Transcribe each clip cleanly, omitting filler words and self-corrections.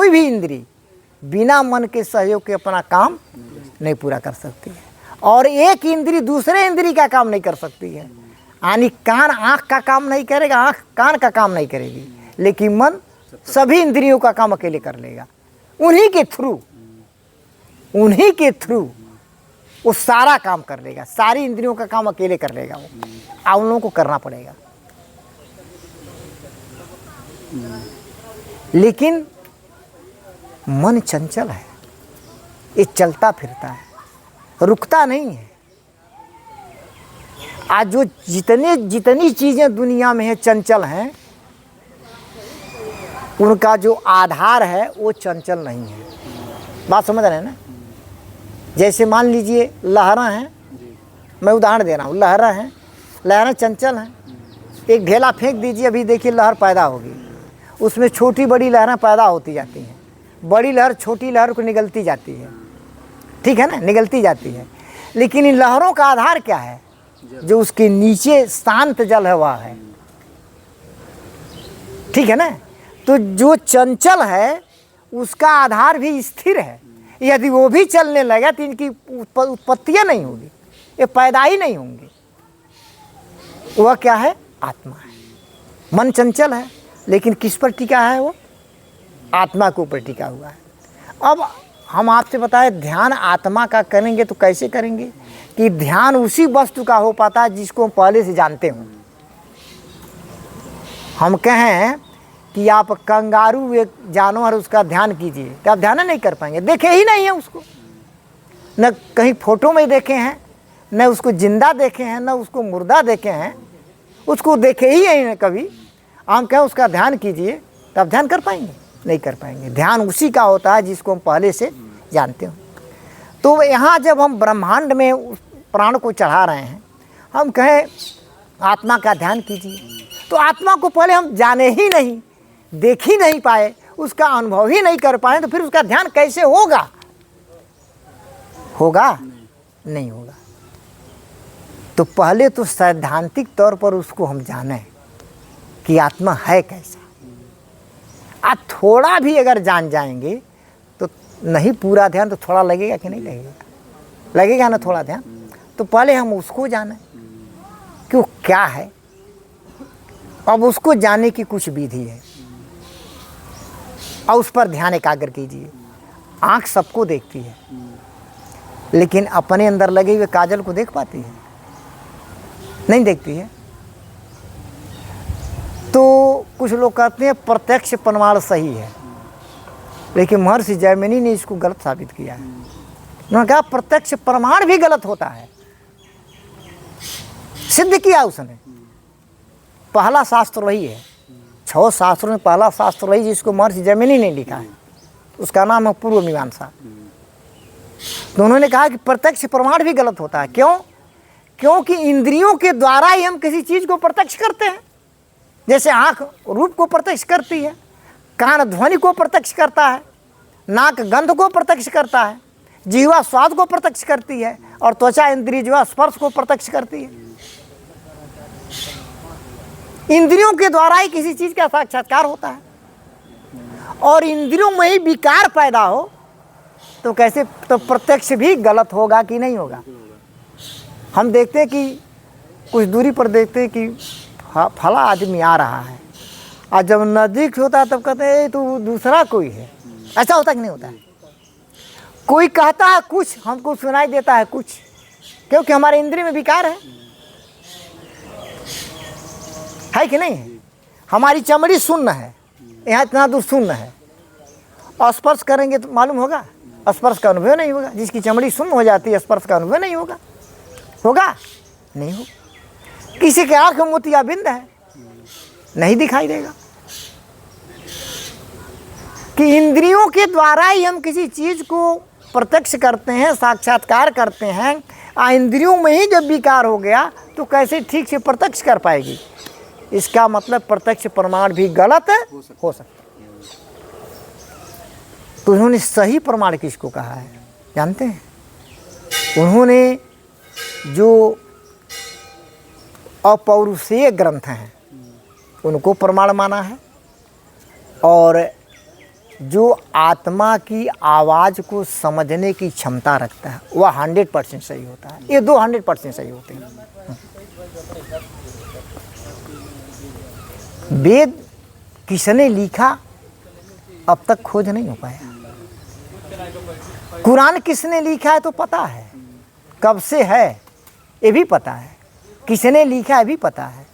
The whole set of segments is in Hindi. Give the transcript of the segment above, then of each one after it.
कोई भी इंद्री बिना मन के सहयोग के अपना काम नहीं पूरा कर सकती है। और एक इंद्री दूसरे इंद्री का काम नहीं कर सकती है। यानी कान आँख का काम नहीं करेगा, आँख कान का काम नहीं करेगी, लेकिन मन सभी इंद्रियों का काम अकेले कर लेगा। उन्हीं के थ्रू वो सारा काम कर लेगा, सारी इंद्रियों का काम अकेले कर लेगा वो। आप लोगों को करना पड़ेगा। लेकिन मन चंचल है, ये चलता फिरता है, रुकता नहीं है। आज जो जितनी चीज़ें दुनिया में है चंचल हैं, उनका जो आधार है वो चंचल नहीं है। बात समझ रहे हैं ना? जैसे मान लीजिए लहरें हैं, मैं उदाहरण दे रहा हूँ, लहरें चंचल हैं। एक ढेला फेंक दीजिए, अभी देखिए लहर पैदा होगी, उसमें छोटी बड़ी लहरें पैदा होती जाती हैं, बड़ी लहर छोटी लहर को निगलती जाती है, ठीक है ना, निगलती जाती है। लेकिन इन लहरों का आधार क्या है? जो उसके नीचे शांत जल है वह है, ठीक है ना। तो जो चंचल है उसका आधार भी स्थिर है। यदि वो भी चलने लगा तो इनकी उत्पत्तियां नहीं होगी, ये पैदा ही नहीं होंगे। वह क्या है? आत्मा है। मन चंचल है, लेकिन किस पर टिका है? वो आत्मा के ऊपर टिका हुआ है। अब हम आपसे बताएं, ध्यान आत्मा का करेंगे तो कैसे करेंगे कि ध्यान उसी वस्तु का हो पाता है जिसको हम पहले से जानते हों। हम कहें कि आप कंगारू एक जानवर, उसका ध्यान कीजिए, तो आप ध्यान नहीं कर पाएंगे, देखे ही नहीं है उसको, न कहीं फोटो में देखे हैं, न उसको जिंदा देखे हैं, न उसको मुर्दा देखे हैं, उसको देखे ही नहीं कभी। हम कहें उसका ध्यान कीजिए, तो आप ध्यान कर पाएंगे? नहीं कर पाएंगे। ध्यान उसी का होता है जिसको हम पहले से जानते हो। तो यहाँ जब हम ब्रह्मांड में उस प्राण को चढ़ा रहे हैं, हम कहें आत्मा का ध्यान कीजिए, तो आत्मा को पहले हम जाने ही नहीं, देख ही नहीं पाए, उसका अनुभव ही नहीं कर पाए, तो फिर उसका ध्यान कैसे होगा? नहीं होगा। तो पहले तो सैद्धांतिक तौर पर उसको हम जाने कि आत्मा है कैसा। आप थोड़ा भी अगर जान जाएंगे तो नहीं पूरा ध्यान, तो थोड़ा लगेगा कि नहीं लगेगा? लगेगा ना थोड़ा ध्यान। तो पहले हम उसको जाने कि वो क्या है। अब उसको जानने की कुछ विधि है, और उस पर ध्यान एकाग्र कीजिए। आँख सबको देखती है, लेकिन अपने अंदर लगे हुए काजल को देख पाती है? नहीं देखती है। तो कुछ लोग कहते हैं प्रत्यक्ष प्रमाण सही है, लेकिन महर्षि जैमिनी ने इसको गलत साबित किया है। उन्होंने कहा प्रत्यक्ष प्रमाण भी गलत होता है, सिद्ध किया उसने। पहला शास्त्र वही है, 6 शास्त्रों में पहला शास्त्र वही जिसको महर्षि जैमिनी ने लिखा है, उसका नाम है पूर्व मीमांसा। तो उन्होंने कहा कि प्रत्यक्ष प्रमाण भी गलत होता है। क्यों? क्योंकि इंद्रियों के द्वारा ही हम किसी चीज को प्रत्यक्ष करते हैं। जैसे आँख रूप को प्रत्यक्ष करती है, कान ध्वनि को प्रत्यक्ष करता है, नाक गंध को प्रत्यक्ष करता है, जीवा स्वाद को प्रत्यक्ष करती है, और त्वचा इंद्रिय जो है स्पर्श को प्रत्यक्ष करती है। इंद्रियों के द्वारा ही किसी चीज का साक्षात्कार होता है। और इंद्रियों में ही विकार पैदा हो तो कैसे? तो प्रत्यक्ष भी गलत होगा कि नहीं होगा? हम देखते हैं कि कुछ दूरी पर देखते हैं कि फला आदमी आ रहा है, और जब नजदीक होता है तब कहते हैं तो दूसरा कोई है। ऐसा होता कि नहीं होता है? कोई कहता है कुछ, हमको सुनाई देता है कुछ, क्योंकि हमारे इंद्रिय में विकार है कि नहीं है? हमारी चमड़ी शून्य है, यहाँ इतना दूर शून्य है, स्पर्श करेंगे तो मालूम होगा? स्पर्श का अनुभव नहीं होगा। जिसकी चमड़ी शून्य हो जाती है, स्पर्श का अनुभव नहीं होगा। नहीं होगा। किसी के आंख में मोतियाबिंद है, नहीं दिखाई देगा। कि इंद्रियों के द्वारा ही हम किसी चीज को प्रत्यक्ष करते हैं, साक्षात्कार करते हैं। इंद्रियों में ही जब विकार हो गया तो कैसे ठीक से प्रत्यक्ष कर पाएगी? इसका मतलब प्रत्यक्ष प्रमाण भी गलत हो सकता है। तो उन्होंने सही प्रमाण किसको कहा है जानते हैं? उन्होंने जो अपौरुषेय ग्रंथ हैं उनको प्रमाण माना है, और जो आत्मा की आवाज़ को समझने की क्षमता रखता है वह 100% सही होता है। ये 200% सही होते हैं। वेद किसने लिखा अब तक खोज नहीं हो पाया। कुरान किसने लिखा है तो पता है, कब से है ये भी पता है, किसने लिखा है भी पता है।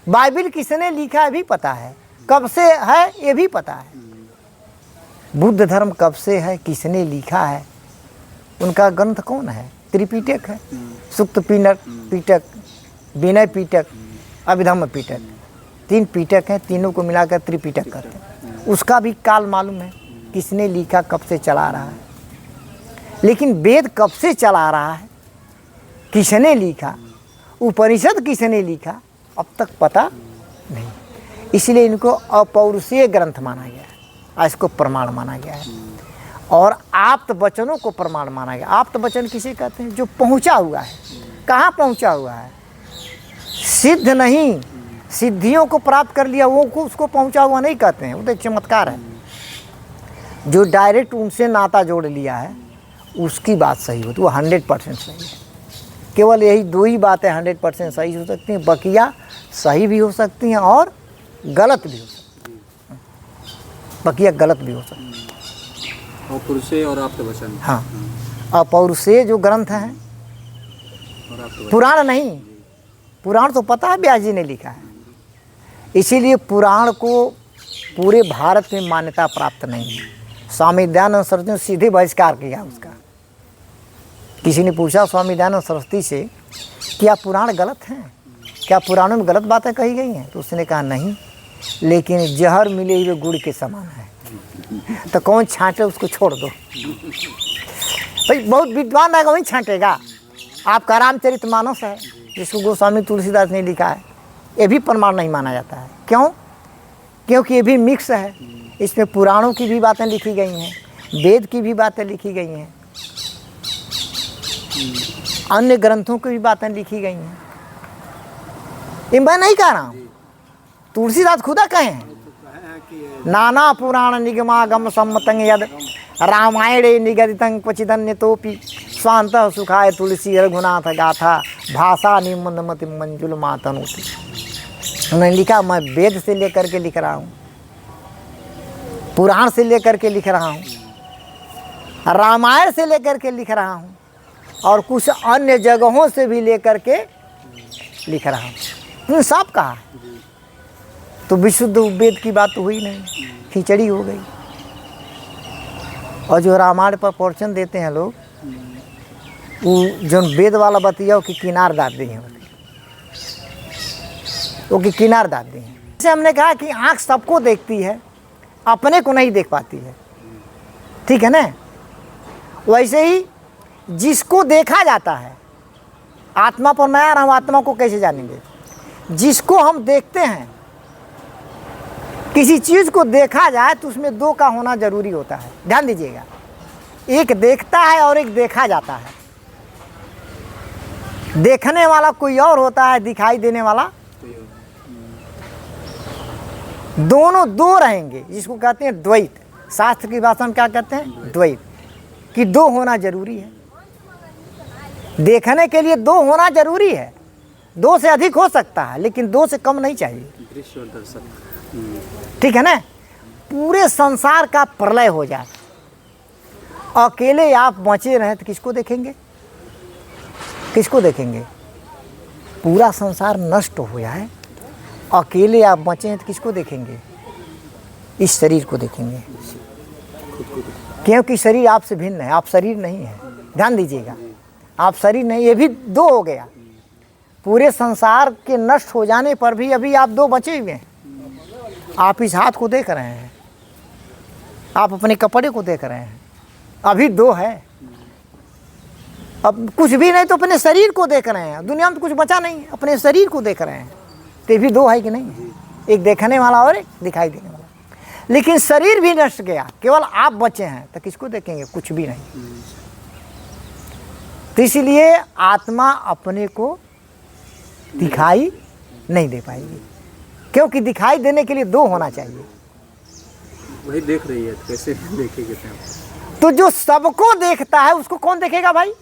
बाइबल किसने लिखा है भी पता है, कब से है ये भी पता है। बुद्ध धर्म कब से है, किसने लिखा है, उनका ग्रंथ कौन है? त्रिपिटक है, सुक्त पिटक, विनय पिटक, अभिधम्म पिटक, 3 पिटक हैं, तीनों को मिलाकर त्रिपिटक कहते हैं। उसका भी काल मालूम है, किसने लिखा, कब से चला रहा है। लेकिन वेद कब से चला रहा है, किसने लिखा, उपनिषद किसने लिखा, अब तक पता नहीं। इसलिए इनको अपौरुषीय ग्रंथ माना गया है, इसको प्रमाण माना गया है। और आप्त वचनों को प्रमाण माना गया। आप्त वचन किसे कहते हैं? जो पहुंचा हुआ है। कहाँ पहुंचा हुआ है? सिद्ध नहीं, सिद्धियों को प्राप्त कर लिया वो को उसको पहुंचा हुआ नहीं कहते हैं, वो तो एक चमत्कार है। जो डायरेक्ट उनसे नाता जोड़ लिया है उसकी बात सही होती, वो 100% सही है। केवल यही 2 ही बातें 100% सही हो सकती हैं, बकिया सही भी हो सकती हैं और गलत भी हो सकती हैं। बकिया गलत भी हो सकती है। अपौरुषेय और आप्त वचन। हाँ, अपौरुषेय जो ग्रंथ हैं, पुराण नहीं। पुराण तो पता है व्यास जी ने लिखा है, इसीलिए पुराण को पूरे भारत में मान्यता प्राप्त नहीं है। स्वामी दयानंद सरस्वती ने सीधे बहिष्कार किया उसका। किसी ने पूछा स्वामी दयानंद सरस्वती से, क्या पुराण गलत हैं, क्या पुराणों में गलत बातें कही गई हैं? तो उसने कहा नहीं, लेकिन जहर मिले हुए गुड़ के समान है, तो कौन छांटे, उसको छोड़ दो। भाई बहुत विद्वान रहेगा वही छांटेगा। आपका रामचरितमानस है जिसको गोस्वामी तुलसीदास ने लिखा है, ये भी प्रमाण नहीं माना जाता है। क्यों? क्योंकि ये भी मिक्स है, इसमें पुराणों की भी बातें लिखी गई हैं, वेद की भी बातें लिखी गई हैं, अन्य ग्रंथों की भी बातें लिखी गई हैं। ये मैं नहीं कह रहा हूँ, तुलसीदास खुदा कहे हैं, नाना पुराण निगमागम सम्मतं यद रामायणे निगदितं क्वचिदन्यतोपि स्वान्तः सुखाय तुलसी रघुनाथ गाथा भाषा निमंदमति मंजुल मातनोति। उन्होंने लिखा, मैं वेद से लेकर के लिख रहा हूँ, पुराण से लेकर के लिख रहा हूँ, रामायण से लेकर के लिख रहा हूँ, और कुछ अन्य जगहों से भी लेकर के लिख रहा हूँ। सब कहा तो विशुद्ध वेद की बात तो हुई नहीं, खिचड़ी हो गई। और जो रामायण पर प्रवचन देते हैं लोग, वो जो वेद वाला बतिया कि किनार दाद दी हैं, वो कि किनार दाद दी हैं। जैसे हमने कहा कि आँख सबको देखती है, अपने को नहीं देख पाती है, ठीक है ना? वैसे ही जिसको देखा जाता है, आत्मा पर मैं आ रहा हूँ, आत्मा को कैसे जानेंगे? जिसको हम देखते हैं, किसी चीज़ को देखा जाए तो उसमें 2 का होना जरूरी होता है। ध्यान दीजिएगा, एक देखता है और एक देखा जाता है। देखने वाला कोई और होता है, दिखाई देने वाला दोनों 2 रहेंगे, जिसको कहते हैं द्वैत। शास्त्र की भाषा में क्या कहते हैं? द्वैत, कि 2 होना जरूरी है। देखने के लिए 2 होना जरूरी है, 2 से अधिक हो सकता है लेकिन 2 से कम नहीं चाहिए। दृश्य और दर्शक, ठीक है ना? पूरे संसार का प्रलय हो जाए, अकेले आप बचे रहे तो किसको देखेंगे? किसको देखेंगे? पूरा संसार नष्ट हो जाए, अकेले आप बचे हैं तो किसको देखेंगे? इस शरीर को देखेंगे, क्योंकि शरीर आपसे भिन्न है, आप शरीर नहीं है। ध्यान दीजिएगा, आप शरीर नहीं, ये भी 2 हो गया। पूरे संसार के नष्ट हो जाने पर भी अभी आप 2 बचे हुए हैं। आप इस हाथ को देख रहे हैं, आप अपने कपड़े को देख रहे हैं, अभी 2 है। अब कुछ भी नहीं तो अपने शरीर को देख रहे हैं, दुनिया में तो कुछ बचा नहीं, अपने शरीर को देख रहे हैं, तो भी 2 है कि नहीं? एक देखने वाला और एक दिखाई देने वाला। लेकिन शरीर भी नष्ट गया, केवल आप बचे हैं, तो किसको देखेंगे? कुछ भी नहीं। तो इसलिए आत्मा अपने को दिखाई नहीं दे पाएगी, क्योंकि दिखाई देने के लिए 2 होना चाहिए। वही देख रही है, तो कैसे देखेगी फिर? तो जो सबको देखता है उसको कौन देखेगा भाई?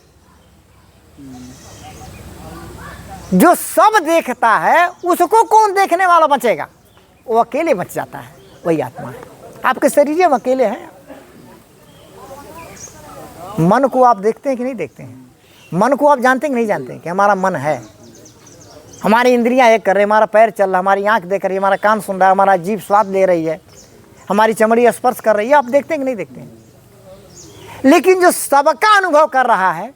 जो सब देखता है उसको कौन देखने वाला बचेगा? वो अकेले बच जाता है, वही आत्मा है। आपके शरीर में अकेले हैं। मन को आप देखते हैं कि नहीं देखते हैं? मन को आप जानते हैं कि नहीं जानते हैं कि हमारा मन है? हमारी इंद्रियां एक कर रही है, हमारा पैर चल रहा है, हमारी आंख देख रही है, हमारा कान सुन रहा है, हमारा जीभ स्वाद ले रही है, हमारी चमड़ी स्पर्श कर रही है। आप देखते हैं कि नहीं देखते हैं? लेकिन जो सबका अनुभव कर रहा है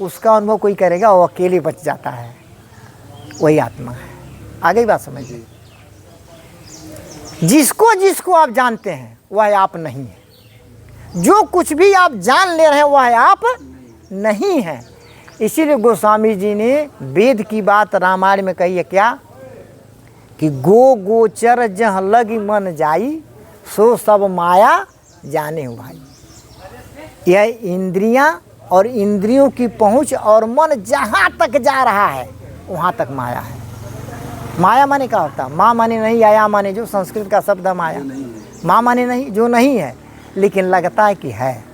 उसका अनुभव कोई करेगा, वो अकेले बच जाता है, वही आत्मा है। आगे बात समझिए। जिसको जिसको आप जानते हैं वह आप नहीं है। जो कुछ भी आप जान ले रहे हैं वह आप नहीं है। इसीलिए गोस्वामी जी ने वेद की बात रामायण में कही है क्या, कि गो गोचर जह लगी मन जाई, सो सब माया जाने हो भाई। यह इंद्रियां और इंद्रियों की पहुंच और मन जहां तक जा रहा है वहां तक माया है। माया माने क्या होता है? माँ माने नहीं, आया माने जो, संस्कृत का शब्द है माया। माँ माने नहीं, जो नहीं है लेकिन लगता है कि है,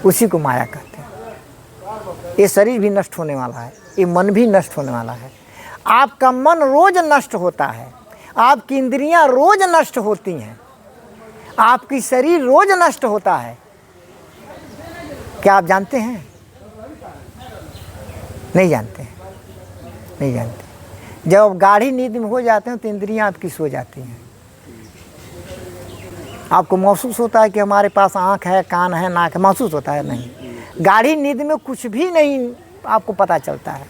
उसी को माया कहते हैं। ये शरीर भी नष्ट होने वाला है, ये मन भी नष्ट होने वाला है। आपका मन रोज नष्ट होता है, आपकी इंद्रियां रोज नष्ट होती हैं, आपकी शरीर रोज नष्ट होता है। क्या आप जानते हैं? नहीं जानते हैं, नहीं जानते। जब आप गाढ़ी नींद में हो जाते हैं तो इंद्रियां आपकी सो जाती हैं। आपको महसूस होता है कि हमारे पास आँख है, कान है, नाक है, महसूस होता है? नहीं। गाढ़ी नींद में कुछ भी नहीं आपको पता चलता है।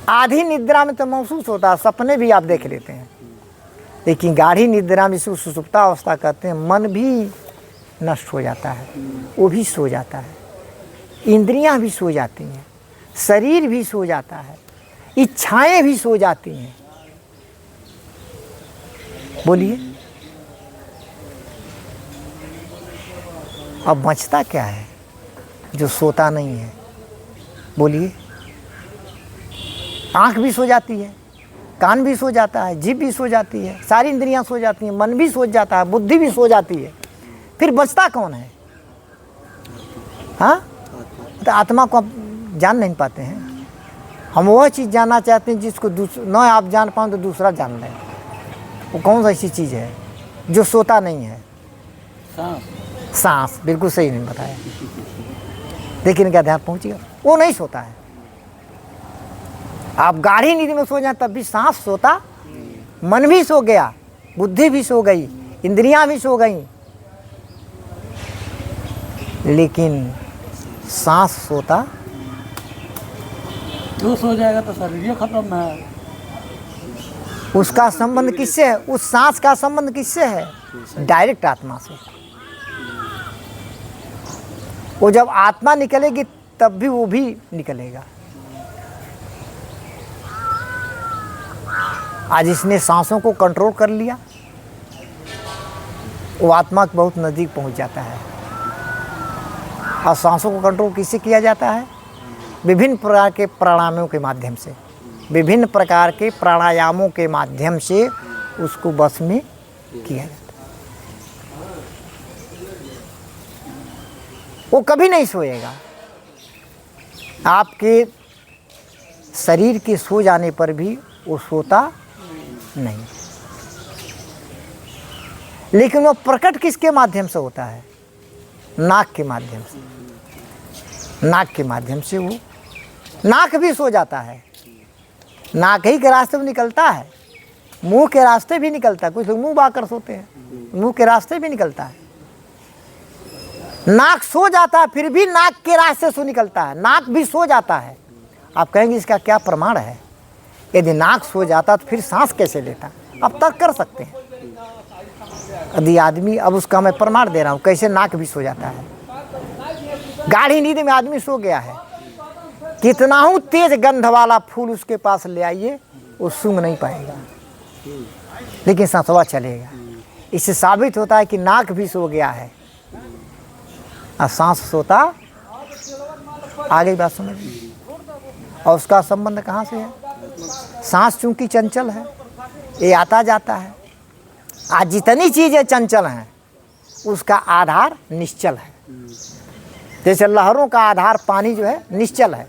आधी निद्रा में तो महसूस होता है, सपने भी आप देख लेते हैं, लेकिन गाढ़ी निद्रा में इसको सुषुप्ता अवस्था कहते हैं। मन भी नष्ट हो जाता है, वो भी सो जाता है, इंद्रियां भी सो जाती हैं, शरीर भी सो जाता है, इच्छाएं भी सो जाती हैं। बोलिए, अब बचता क्या है जो सोता नहीं है? बोलिए। आँख भी सो जाती है, कान भी सो जाता है, जीभ भी सो जाती है, सारी इंद्रियां सो जाती हैं, मन भी सो जाता है, बुद्धि भी सो जाती है। फिर बचता कौन है? हाँ, तो आत्मा को आप जान नहीं पाते हैं। हम वह चीज़ जानना चाहते हैं जिसको न आप जान पाओ तो दूसरा जान ले। वो कौन सा ऐसी चीज़ है जो सोता नहीं है? सांस। बिल्कुल सही नहीं बताया, लेकिन क्या ध्यान पहुँच गया? वो नहीं सोता है। आप गाढ़ी नींद में सो जाए तब भी सांस सोता, मन भी सो गया, बुद्धि भी सो गई, इंद्रियां भी सो गई, लेकिन सांस सोता। जो सो जाएगा तो शरीर खत्म है। उसका संबंध किससे है? उस सांस का संबंध किससे है? डायरेक्ट आत्मा से। वो जब आत्मा निकलेगी तब भी वो भी निकलेगा। आज इसने सांसों को कंट्रोल कर लिया, वो आत्मा के बहुत नज़दीक पहुंच जाता है। और सांसों को कंट्रोल किससे किया जाता है? विभिन्न प्रकार के प्राणायामों के माध्यम से, विभिन्न प्रकार के प्राणायामों के माध्यम से उसको बस में किया जाता है। वो कभी नहीं सोएगा। आपके शरीर के सो जाने पर भी वो सोता नहीं, लेकिन वो प्रकट किसके माध्यम से होता है? नाक के माध्यम से। नाक के माध्यम से वो नाक भी सो जाता है। नाक ही के रास्ते में निकलता है, मुंह के रास्ते भी निकलता है। कुछ लोग मुंह बाकर सोते हैं, मुंह के रास्ते भी निकलता है। नाक सो जाता है फिर भी नाक के रास्ते से निकलता है, नाक भी सो जाता है। आप कहेंगे इसका क्या प्रमाण है? यदि नाक सो जाता तो फिर सांस कैसे लेता? आप तर्क कर सकते हैं। यदि आदमी, अब उसका मैं प्रमाण दे रहा हूँ कैसे नाक भी सो जाता है। गाढ़ी नींद में आदमी सो गया है, कितना हूँ तेज गंध वाला फूल उसके पास ले आइए वो सूंघ नहीं पाएगा, लेकिन सांसवा चलेगा। इससे साबित होता है कि नाक भी सो गया है और सांस सोता। आगे बात समझिए। और उसका संबंध कहाँ से है? सांस चूंकि चंचल है, ये आता जाता है, आज जितनी चीज़ें चंचल हैं उसका आधार निश्चल है। जैसे लहरों का आधार पानी जो है निश्चल है,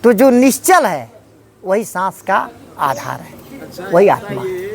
तो जो निश्चल है वही सांस का आधार है, वही आत्मा है।